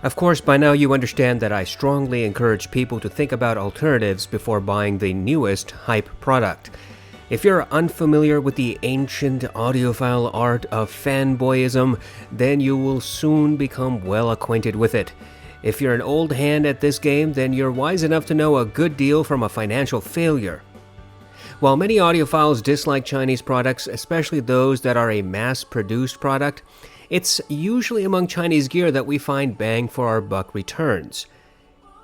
Of course, by now you understand that I strongly encourage people to think about alternatives before buying the newest hype product. If you're unfamiliar with the ancient audiophile art of fanboyism, then you will soon become well acquainted with it. If you're an old hand at this game, then you're wise enough to know a good deal from a financial failure. While many audiophiles dislike Chinese products, especially those that are a mass-produced product, it's usually among Chinese gear that we find bang for our buck returns.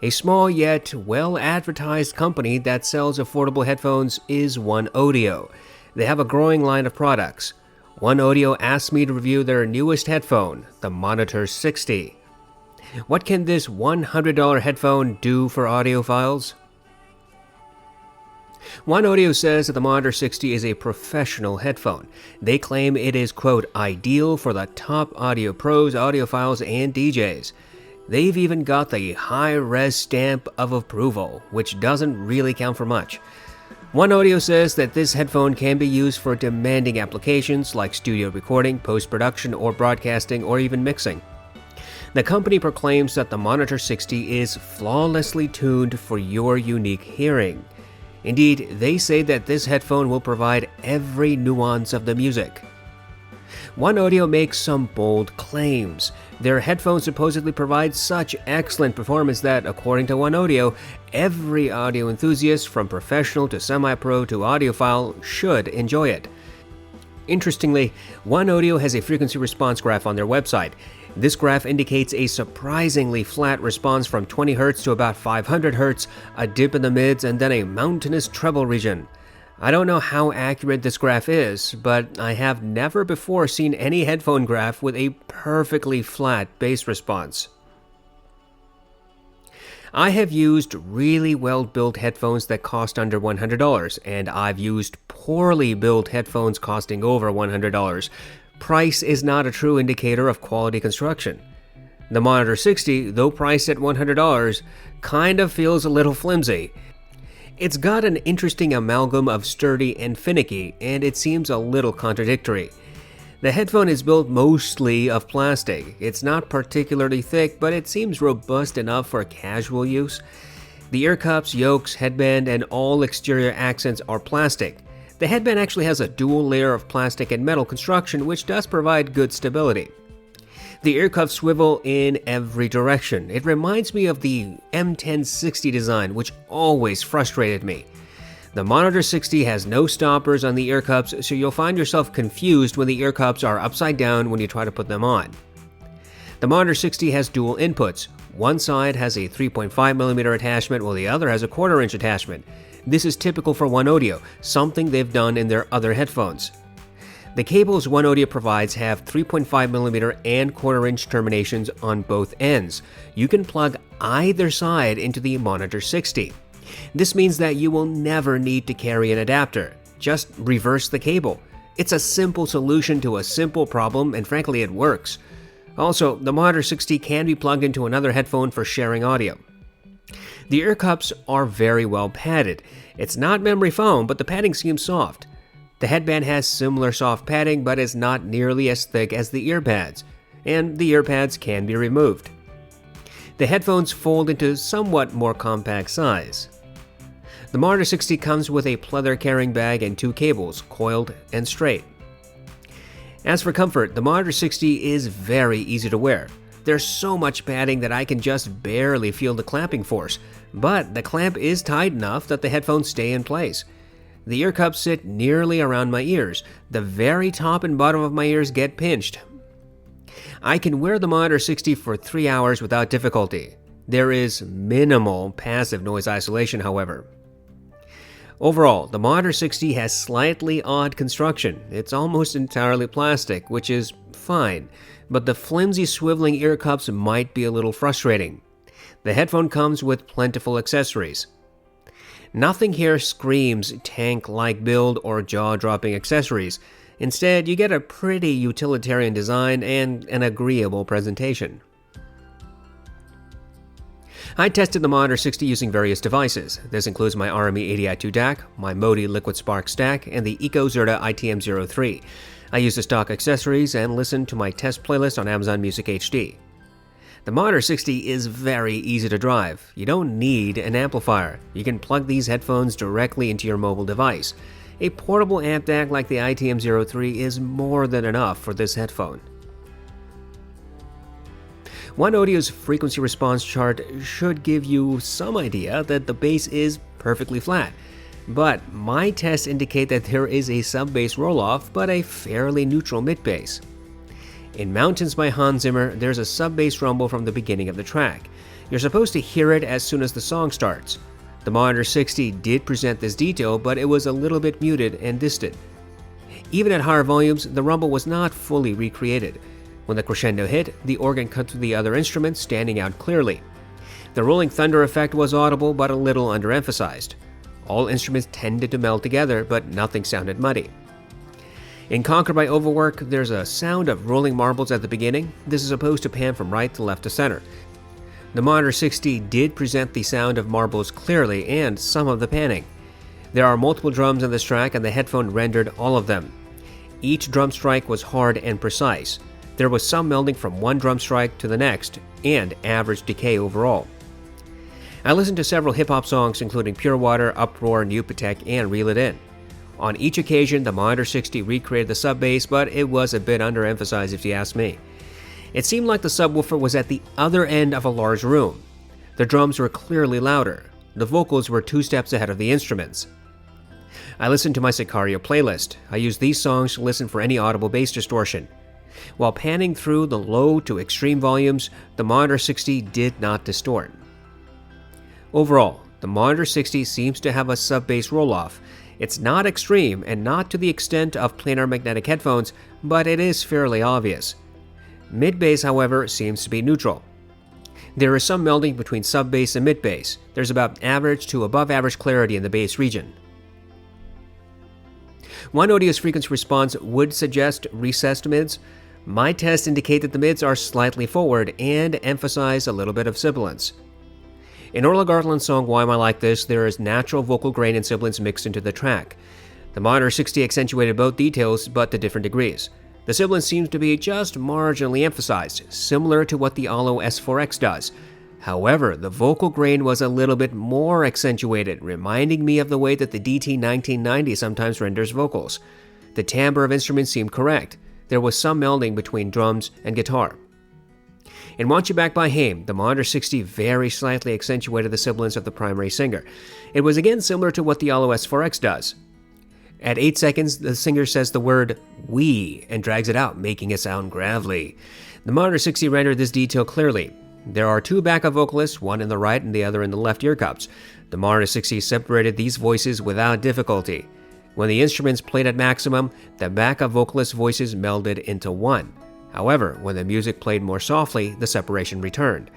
A small yet well-advertised company that sells affordable headphones is OneOdio. They have a growing line of products. OneOdio asked me to review their newest headphone, the Monitor 60. What can this $100 headphone do for audiophiles? OneOdio says that the Monitor 60 is a professional headphone. They claim it is, quote, ideal for the top audio pros, audiophiles, and DJs. They've even got the high-res stamp of approval, which doesn't really count for much. OneOdio says that this headphone can be used for demanding applications like studio recording, post-production, or broadcasting, or even mixing. The company proclaims that the Monitor 60 is flawlessly tuned for your unique hearing. Indeed, they say that this headphone will provide every nuance of the music. OneOdio makes some bold claims. Their headphones supposedly provide such excellent performance that, according to OneOdio, every audio enthusiast, from professional to semi-pro to audiophile, should enjoy it. Interestingly, OneOdio has a frequency response graph on their website. This graph indicates a surprisingly flat response from 20 Hz to about 500 Hz, a dip in the mids, and then a mountainous treble region. I don't know how accurate this graph is, but I have never before seen any headphone graph with a perfectly flat bass response. I have used really well-built headphones that cost under $100, and I've used poorly built headphones costing over $100. Price is not a true indicator of quality construction. The Monitor 60, though priced at $100, kind of feels a little flimsy. It's got an interesting amalgam of sturdy and finicky, and it seems a little contradictory. The headphone is built mostly of plastic. It's not particularly thick, but it seems robust enough for casual use. The ear cups, yokes, headband, and all exterior accents are plastic. The headband actually has a dual layer of plastic and metal construction, which does provide good stability. The ear cuffs swivel in every direction. It reminds me of the M1060 design, which always frustrated me. The Monitor 60 has no stoppers on the ear cups, so you'll find yourself confused when the ear cups are upside down when you try to put them on. The Monitor 60 has dual inputs. One side has a 3.5mm attachment, while the other has a 1/4-inch attachment. This is typical for OneOdio, something they've done in their other headphones. The cables OneOdio provides have 3.5mm and 1/4-inch terminations on both ends. You can plug either side into the Monitor 60. This means that you will never need to carry an adapter. Just reverse the cable. It's a simple solution to a simple problem, and frankly, it works. Also, the Monitor 60 can be plugged into another headphone for sharing audio. The ear cups are very well padded. It's not memory foam, but the padding seems soft. The headband has similar soft padding, but is not nearly as thick as the ear pads, and the ear pads can be removed. The headphones fold into somewhat more compact size. The Monitor 60 comes with a pleather carrying bag and 2 cables, coiled and straight. As for comfort, the Monitor 60 is very easy to wear. There's so much padding that I can just barely feel the clamping force, but the clamp is tight enough that the headphones stay in place. The ear cups sit nearly around my ears. The very top and bottom of my ears get pinched. I can wear the Monitor 60 for 3 hours without difficulty. There is minimal passive noise isolation, however. Overall, the Monitor 60 has slightly odd construction. It's almost entirely plastic, which is fine, but the flimsy swiveling ear cups might be a little frustrating. The headphone comes with plentiful accessories. Nothing here screams tank-like build or jaw-dropping accessories. Instead, you get a pretty utilitarian design and an agreeable presentation. I tested the Monitor 60 using various devices. This includes my RME 80i2 DAC, my Modi Liquid Spark stack, and the EcoZerta ITM03. I used the stock accessories and listened to my test playlist on Amazon Music HD. The Monitor 60 is very easy to drive. You don't need an amplifier. You can plug these headphones directly into your mobile device. A portable amp DAC like the ITM03 is more than enough for this headphone. OneOdio's frequency response chart should give you some idea that the bass is perfectly flat, but my tests indicate that there is a sub-bass roll-off but a fairly neutral mid-bass. In Mountains by Hans Zimmer, there's a sub-bass rumble from the beginning of the track. You're supposed to hear it as soon as the song starts. The Monitor 60 did present this detail, but it was a little bit muted and distant. Even at higher volumes, the rumble was not fully recreated. When the crescendo hit, the organ cut through the other instruments, standing out clearly. The rolling thunder effect was audible but a little underemphasized. All instruments tended to meld together, but nothing sounded muddy. In Conquered by Overwork, there's a sound of rolling marbles at the beginning. This is supposed to pan from right to left to center. The Monitor 60 did present the sound of marbles clearly and some of the panning. There are multiple drums in this track and the headphone rendered all of them. Each drum strike was hard and precise. There was some melding from one drum strike to the next, and average decay overall. I listened to several hip-hop songs including Pure Water, Uproar, Newpatek, and Reel It In. On each occasion, the Monitor 60 recreated the sub-bass, but it was a bit underemphasized if you ask me. It seemed like the subwoofer was at the other end of a large room. The drums were clearly louder. The vocals were 2 steps ahead of the instruments. I listened to my Sicario playlist. I used these songs to listen for any audible bass distortion. While panning through the low to extreme volumes, the Monitor 60 did not distort. Overall, the Monitor 60 seems to have a sub-bass roll-off. It's not extreme and not to the extent of planar magnetic headphones, but it is fairly obvious. Mid-bass, however, seems to be neutral. There is some melding between sub-bass and mid-bass. There's about average to above average clarity in the bass region. OneAudio's frequency response would suggest recessed mids. My tests indicate that the mids are slightly forward and emphasize a little bit of sibilance. In Orla Gartland's song Why Am I Like This, there is natural vocal grain and sibilance mixed into the track. The Monitor 60 accentuated both details, but to different degrees. The sibilance seems to be just marginally emphasized, similar to what the Allo S4X does. However, the vocal grain was a little bit more accentuated, reminding me of the way that the DT1990 sometimes renders vocals. The timbre of instruments seemed correct. There was some melding between drums and guitar. In Want You Back by Haim, the Monitor 60 very slightly accentuated the sibilance of the primary singer. It was again similar to what the Allo S4X does. At 8 seconds, the singer says the word "we" and drags it out, making it sound gravelly. The Monitor 60 rendered this detail clearly. There are 2 backup vocalists, one in the right and the other in the left ear cups. The Monitor 60 separated these voices without difficulty. When the instruments played at maximum, the backup vocalist voices melded into one. However, when the music played more softly, the separation returned.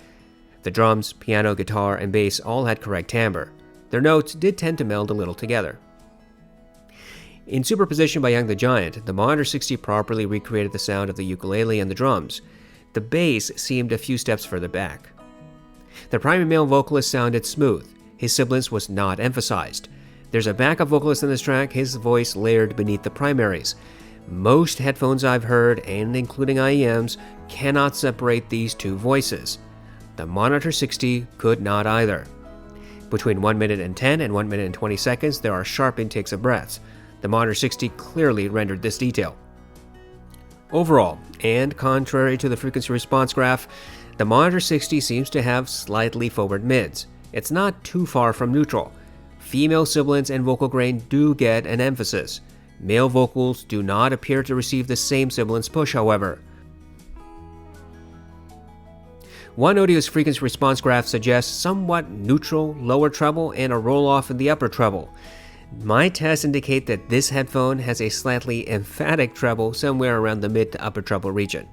The drums, piano, guitar, and bass all had correct timbre. Their notes did tend to meld a little together. In Superposition by Young the Giant, the Monitor 60 properly recreated the sound of the ukulele and the drums. The bass seemed a few steps further back. The primary male vocalist sounded smooth. His sibilance was not emphasized. There's a backup vocalist in this track, his voice layered beneath the primaries. Most headphones I've heard, and including IEMs, cannot separate these 2 voices. The Monitor 60 could not either. Between 1 minute and 10 and 1 minute and 20 seconds, there are sharp intakes of breaths. The Monitor 60 clearly rendered this detail. Overall, and contrary to the frequency response graph, the Monitor 60 seems to have slightly forward mids. It's not too far from neutral. Female sibilance and vocal grain do get an emphasis. Male vocals do not appear to receive the same sibilance push, however. OneAudio's frequency response graph suggests somewhat neutral lower treble and a roll-off in the upper treble. My tests indicate that this headphone has a slightly emphatic treble somewhere around the mid to upper treble region.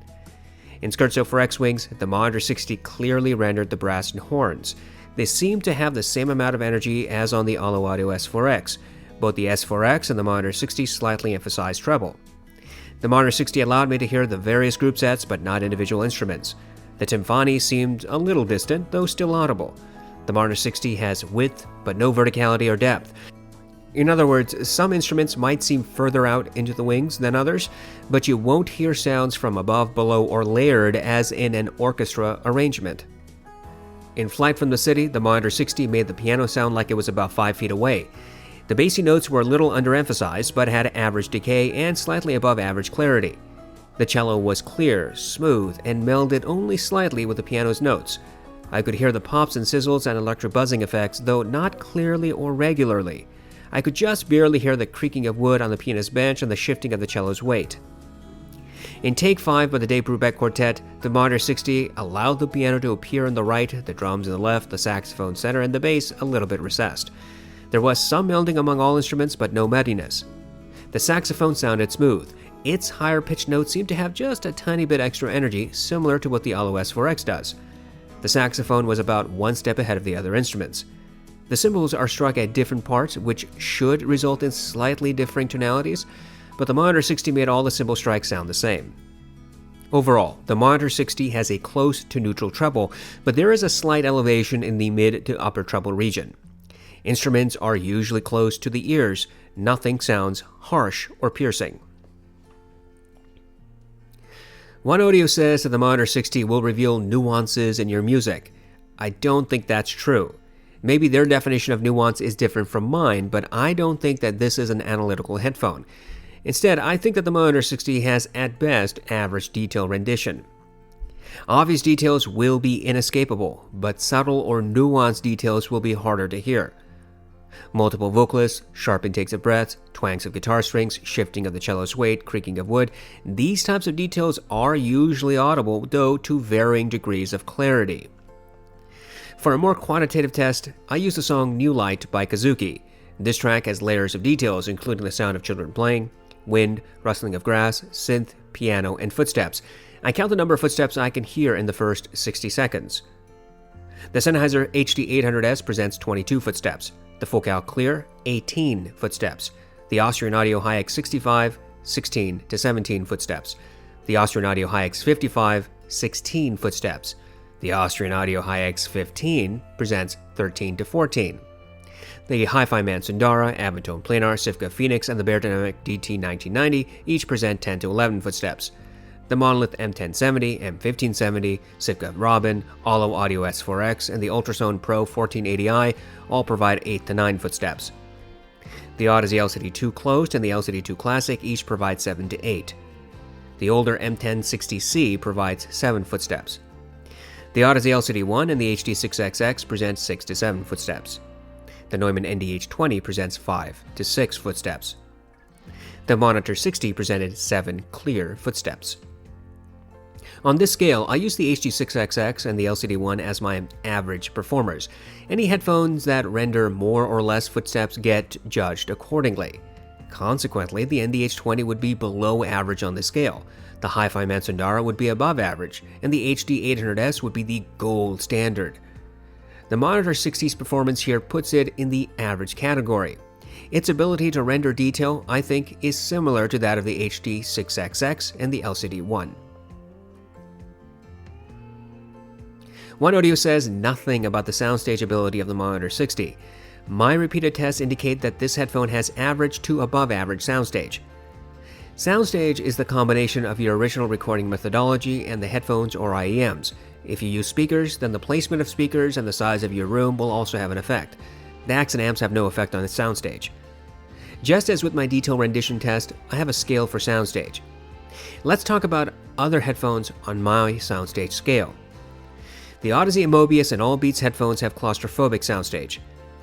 In Scherzo for X-Wings, the Monitor 60 clearly rendered the brass and horns. They seem to have the same amount of energy as on the OneOdio S4X. Both the S4X and the Monitor 60 slightly emphasized treble. The Monitor 60 allowed me to hear the various group sets but not individual instruments. The Timphani seemed a little distant, though still audible. The Monitor 60 has width but no verticality or depth. In other words, some instruments might seem further out into the wings than others, but you won't hear sounds from above, below, or layered as in an orchestra arrangement. In Flight from the City, the Monitor 60 made the piano sound like it was about 5 feet away. The bassy notes were a little underemphasized, but had average decay and slightly above average clarity. The cello was clear, smooth, and melded only slightly with the piano's notes. I could hear the pops and sizzles and electric buzzing effects, though not clearly or regularly. I could just barely hear the creaking of wood on the pianist's bench and the shifting of the cello's weight. In Take 5 by the Dave Brubeck Quartet, the Monitor 60 allowed the piano to appear on the right, the drums in the left, the saxophone center, and the bass a little bit recessed. There was some melding among all instruments, but no muddiness. The saxophone sounded smooth. Its higher-pitched notes seemed to have just a tiny bit extra energy, similar to what the OLOS 4X does. The saxophone was about one step ahead of the other instruments. The cymbals are struck at different parts, which should result in slightly differing tonalities, but the Monitor 60 made all the cymbal strikes sound the same. Overall, the Monitor 60 has a close to neutral treble, but there is a slight elevation in the mid to upper treble region. Instruments are usually close to the ears. Nothing sounds harsh or piercing. OneOdio says that the Monitor 60 will reveal nuances in your music. I don't think that's true. Maybe their definition of nuance is different from mine, but I don't think that this is an analytical headphone. Instead, I think that the Monitor 60 has, at best, average detail rendition. Obvious details will be inescapable, but subtle or nuanced details will be harder to hear. Multiple vocalists, sharp intakes of breath, twangs of guitar strings, shifting of the cello's weight, creaking of wood, these types of details are usually audible, though to varying degrees of clarity. For a more quantitative test, I use the song New Light by Kazuki. This track has layers of details, including the sound of children playing, wind, rustling of grass, synth, piano, and footsteps. I count the number of footsteps I can hear in the first 60 seconds. The Sennheiser HD800S presents 22 footsteps. The Focal Clear, 18 footsteps. The Austrian Audio HiX 65, 16 to 17 footsteps. The Austrian Audio HiX 55, 16 footsteps. The Austrian Audio HiX 15 presents 13 to 14. The Hi-Fi Man Sundara, Avantone Planar, Sifka Phoenix, and the Beyerdynamic DT1990 each present 10 to 11 footsteps. The Monolith M1070, M1570, Sifka Robin, Olo Audio S4X, and the Ultrasone Pro 1480i all provide 8 to 9 footsteps. The audeze LCD2 Closed and the LCD2 Classic each provide 7 to 8. The older M1060C provides 7 footsteps. The audeze LCD1 and the HD6XX present 6 to 7 footsteps. The Neumann NDH20 presents 5 to 6 footsteps. The Monitor 60 presented 7 clear footsteps. On this scale, I use the HD6XX and the LCD1 as my average performers. Any headphones that render more or less footsteps get judged accordingly. Consequently, the NDH20 would be below average on the scale. The Hi-Fi Man Sundara would be above average, and the HD800S would be the gold standard. The Monitor 60's performance here puts it in the average category. Its ability to render detail, I think, is similar to that of the HD6XX and the LCD1. OneOdio says nothing about the soundstage ability of the Monitor 60. My repeated tests indicate that this headphone has average to above average soundstage. Soundstage is the combination of your original recording methodology and the headphones or IEMs. If you use speakers, then the placement of speakers and the size of your room will also have an effect. The DACs and amps have no effect on its soundstage. Just as with my detail rendition test, I have a scale for soundstage. Let's talk about other headphones on my soundstage scale. The Audeze and Mobius and All Beats headphones have claustrophobic soundstage.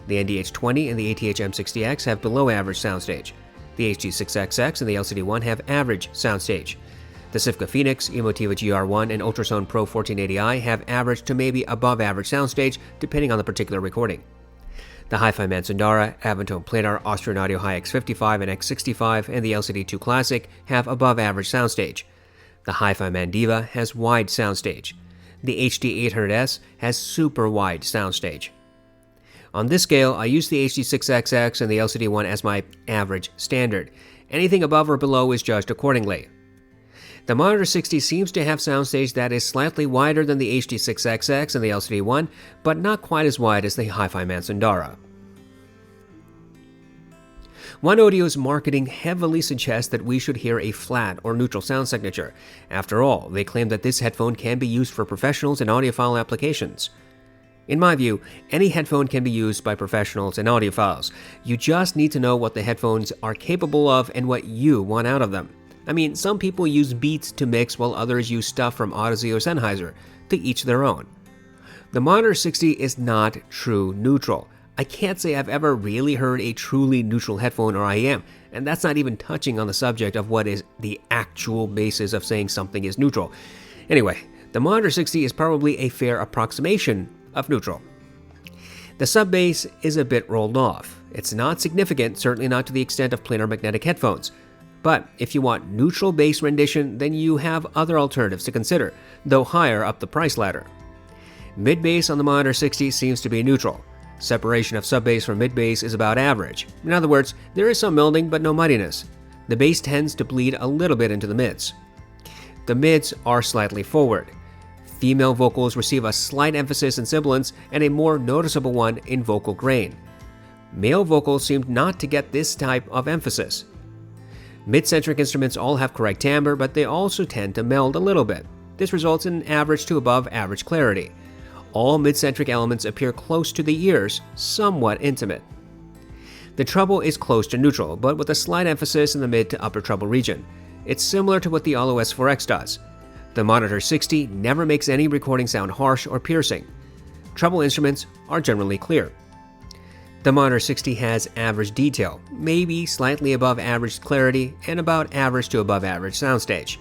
The NDH20 and the ATH M60X have below average soundstage. The HD6XX and the LCD1 have average soundstage. The Sifka Phoenix, Emotiva GR1, and Ultrasone Pro 1480i have average to maybe above average soundstage, depending on the particular recording. The Hi-Fi Man Sundara, Avantone Planar, Austrian Audio HiX 55 and X65, and the LCD2 Classic have above average soundstage. The Hi-Fi Man Diva has wide soundstage. The HD800S has super wide soundstage. On this scale, I use the HD6XX and the LCD1 as my average standard. Anything above or below is judged accordingly. The Monitor 60 seems to have soundstage that is slightly wider than the HD6XX and the LCD1, but not quite as wide as the Hi-Fi Man Sundara. OneAudio's marketing heavily suggests that we should hear a flat or neutral sound signature. After all, they claim that this headphone can be used for professionals and audiophile applications. In my view, any headphone can be used by professionals and audiophiles. You just need to know what the headphones are capable of and what you want out of them. I mean, some people use Beats to mix while others use stuff from audeze or Sennheiser. To each their own. The Monitor 60 is not true neutral. I can't say I've ever really heard a truly neutral headphone or IEM, and that's not even touching on the subject of what is the actual basis of saying something is neutral. Anyway, the Monitor 60 is probably a fair approximation of neutral. The sub bass is a bit rolled off. It's not significant, certainly not to the extent of planar magnetic headphones. But if you want neutral bass rendition, then you have other alternatives to consider, though higher up the price ladder. Mid-bass on the Monitor 60 seems to be neutral. Separation of sub-bass from mid-bass is about average. In other words, there is some melding but no muddiness. The bass tends to bleed a little bit into the mids. The mids are slightly forward. Female vocals receive a slight emphasis in sibilance and a more noticeable one in vocal grain. Male vocals seem not to get this type of emphasis. Mid-centric instruments all have correct timbre, but they also tend to meld a little bit. This results in average to above average clarity. All mid-centric elements appear close to the ears, somewhat intimate. The treble is close to neutral, but with a slight emphasis in the mid to upper treble region. It's similar to what the Allo S4X does. The Monitor 60 never makes any recording sound harsh or piercing. Treble instruments are generally clear. The Monitor 60 has average detail, maybe slightly above average clarity, and about average to above average soundstage.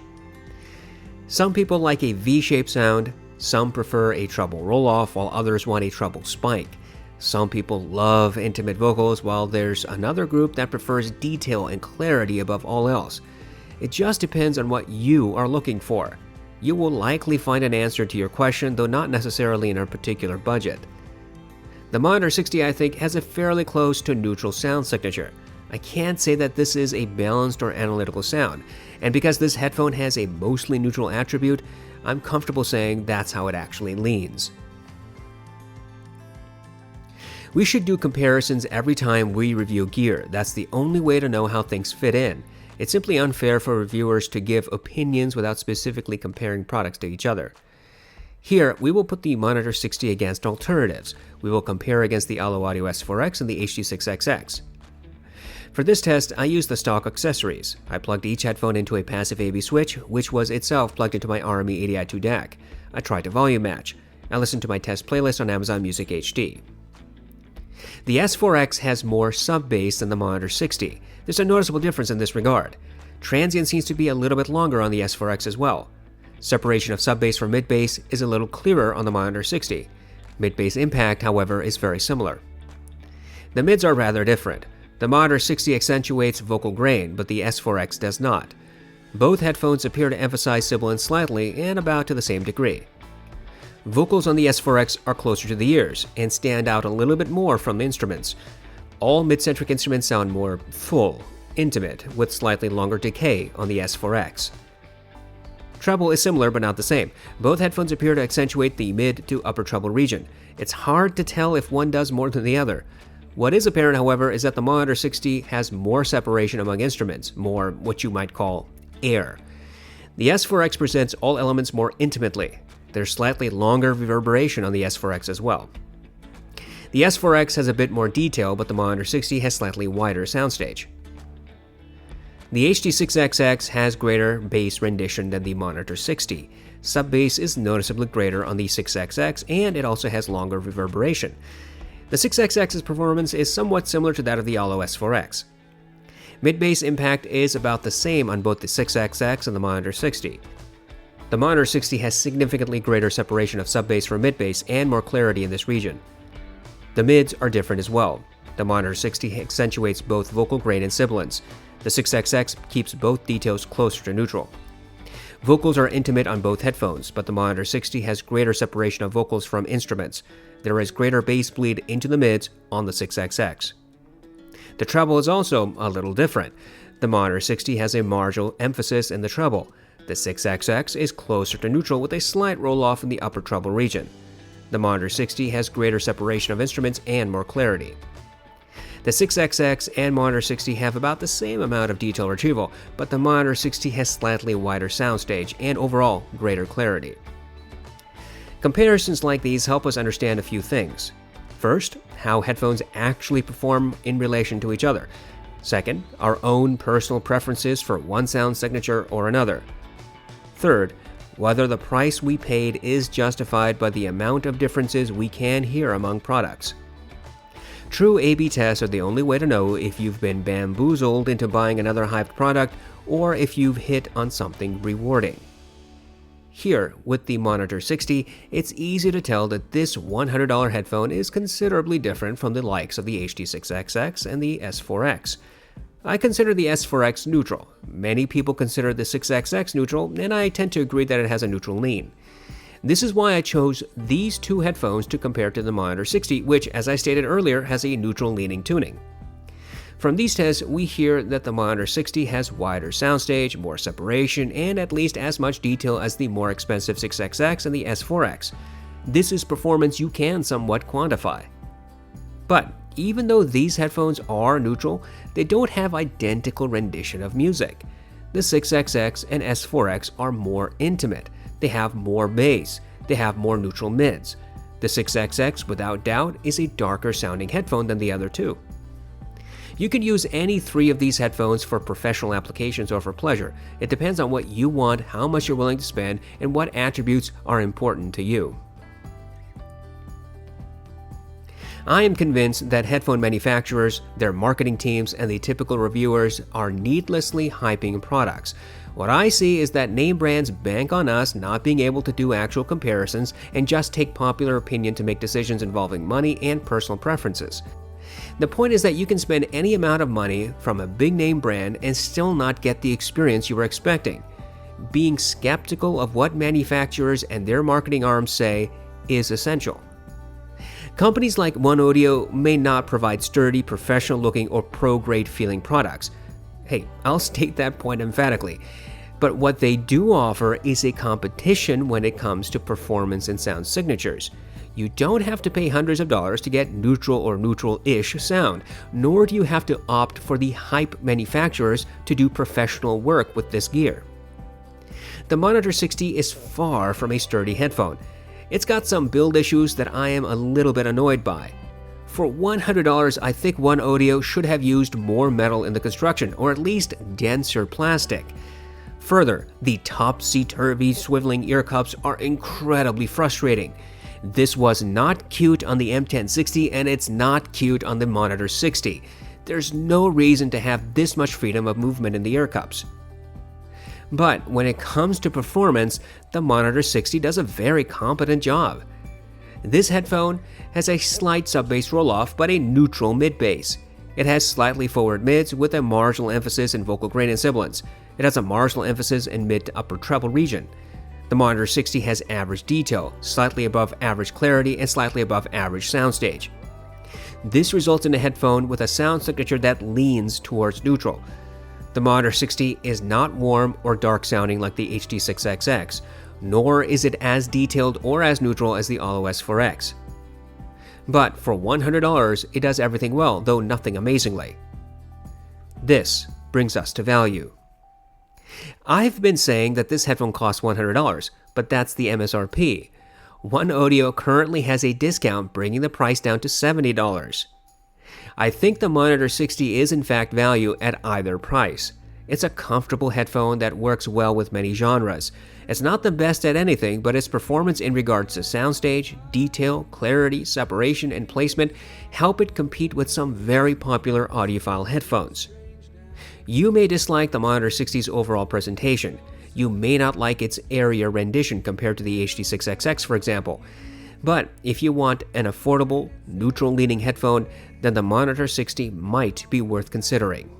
Some people like a V-shaped sound, some prefer a treble roll-off, while others want a treble spike. Some people love intimate vocals, while there's another group that prefers detail and clarity above all else. It just depends on what you are looking for. You will likely find an answer to your question, though not necessarily in a particular budget. The Monitor 60, I think, has a fairly close to neutral sound signature. I can't say that this is a balanced or analytical sound, and because this headphone has a mostly neutral attribute, I'm comfortable saying that's how it actually leans. We should do comparisons every time we review gear. That's the only way to know how things fit in. It's simply unfair for reviewers to give opinions without specifically comparing products to each other. Here, we will put the Monitor 60 against alternatives. We will compare against the Allo Audio S4X and the HD6XX. For this test, I used the stock accessories. I plugged each headphone into a passive AV switch, which was itself plugged into my RME 80i2 DAC. I tried to volume match. I listened to my test playlist on Amazon Music HD. The S4X has more sub-bass than the Monitor 60. There's a noticeable difference in this regard. Transient seems to be a little bit longer on the S4X as well. Separation of sub-bass from mid-bass is a little clearer on the Monitor 60. Mid-bass impact, however, is very similar. The mids are rather different. The Monitor 60 accentuates vocal grain, but the S4X does not. Both headphones appear to emphasize sibilance slightly and about to the same degree. Vocals on the S4X are closer to the ears and stand out a little bit more from the instruments. All mid-centric instruments sound more full, intimate, with slightly longer decay on the S4X. Treble is similar but not the same. Both headphones appear to accentuate the mid to upper treble region. It's hard to tell if one does more than the other. What is apparent, however, is that the Monitor 60 has more separation among instruments, more what you might call air. The S4X presents all elements more intimately. There's slightly longer reverberation on the S4X as well. The S4X has a bit more detail, but the Monitor 60 has slightly wider soundstage. The HD6XX has greater bass rendition than the Monitor 60. Sub-bass is noticeably greater on the 6XX, and it also has longer reverberation. The 6XX's performance is somewhat similar to that of the Allo S4X. Mid-bass impact is about the same on both the 6XX and the Monitor 60. The Monitor 60 has significantly greater separation of sub-bass from mid-bass and more clarity in this region. The mids are different as well. The Monitor 60 accentuates both vocal grain and sibilance. The 6XX keeps both details closer to neutral. Vocals are intimate on both headphones, but the Monitor 60 has greater separation of vocals from instruments. There is greater bass bleed into the mids on the 6XX. The treble is also a little different. The Monitor 60 has a marginal emphasis in the treble. The 6XX is closer to neutral with a slight roll-off in the upper treble region. The Monitor 60 has greater separation of instruments and more clarity. The 6XX and Monitor 60 have about the same amount of detail retrieval, but the Monitor 60 has slightly wider soundstage and overall greater clarity. Comparisons like these help us understand a few things. First, how headphones actually perform in relation to each other. Second, our own personal preferences for one sound signature or another. Third, whether the price we paid is justified by the amount of differences we can hear among products. True A/B tests are the only way to know if you've been bamboozled into buying another hyped product or if you've hit on something rewarding. Here, with the Monitor 60, it's easy to tell that this $100 headphone is considerably different from the likes of the HD6XX and the S4X. I consider the S4X neutral. Many people consider the 6XX neutral, and I tend to agree that it has a neutral lean. This is why I chose these two headphones to compare to the Monitor 60, which, as I stated earlier, has a neutral leaning tuning. From these tests, we hear that the Monitor 60 has wider soundstage, more separation, and at least as much detail as the more expensive 6XX and the S4X. This is performance you can somewhat quantify. But even though these headphones are neutral, they don't have identical rendition of music. The 6XX and S4X are more intimate. They have more bass. They have more neutral mids. The 6XX, without doubt, is a darker sounding headphone than the other two. You can use any three of these headphones for professional applications or for pleasure. It depends on what you want, how much you're willing to spend, and what attributes are important to you. I am convinced that headphone manufacturers, their marketing teams, and the typical reviewers are needlessly hyping products. What I see is that name brands bank on us not being able to do actual comparisons and just take popular opinion to make decisions involving money and personal preferences. The point is that you can spend any amount of money from a big name brand and still not get the experience you were expecting. Being skeptical of what manufacturers and their marketing arms say is essential. Companies like OneOdio may not provide sturdy, professional-looking, or pro-grade feeling products. Hey, I'll state that point emphatically. But what they do offer is a competition when it comes to performance and sound signatures. You don't have to pay hundreds of dollars to get neutral or neutral-ish sound, nor do you have to opt for the hype manufacturers to do professional work with this gear. The Monitor 60 is far from a sturdy headphone. It's got some build issues that I am a little bit annoyed by. For $100, I think OneOdio should have used more metal in the construction, or at least denser plastic. Further, the topsy-turvy swiveling ear cups are incredibly frustrating. This was not cute on the M1060, and it's not cute on the Monitor 60. There's no reason to have this much freedom of movement in the ear cups. But when it comes to performance, the Monitor 60 does a very competent job. This headphone has a slight sub-bass roll-off but a neutral mid-bass. It has slightly forward mids with a marginal emphasis in vocal grain and sibilance. It has a marginal emphasis in mid to upper treble region. The Monitor 60 has average detail, slightly above average clarity, and slightly above average soundstage. This results in a headphone with a sound signature that leans towards neutral. The Monitor 60 is not warm or dark sounding like the HD6XX, nor is it as detailed or as neutral as the OS 4X. But for $100, it does everything well, though nothing amazingly. This brings us to value. I've been saying that this headphone costs $100, but that's the MSRP. OneOdio currently has a discount bringing the price down to $70. I think the Monitor 60 is in fact value at either price. It's a comfortable headphone that works well with many genres. It's not the best at anything, but its performance in regards to soundstage, detail, clarity, separation, and placement help it compete with some very popular audiophile headphones. You may dislike the Monitor 60's overall presentation. You may not like its airier rendition compared to the HD6XX, for example. But if you want an affordable, neutral-leaning headphone, then the Monitor 60 might be worth considering.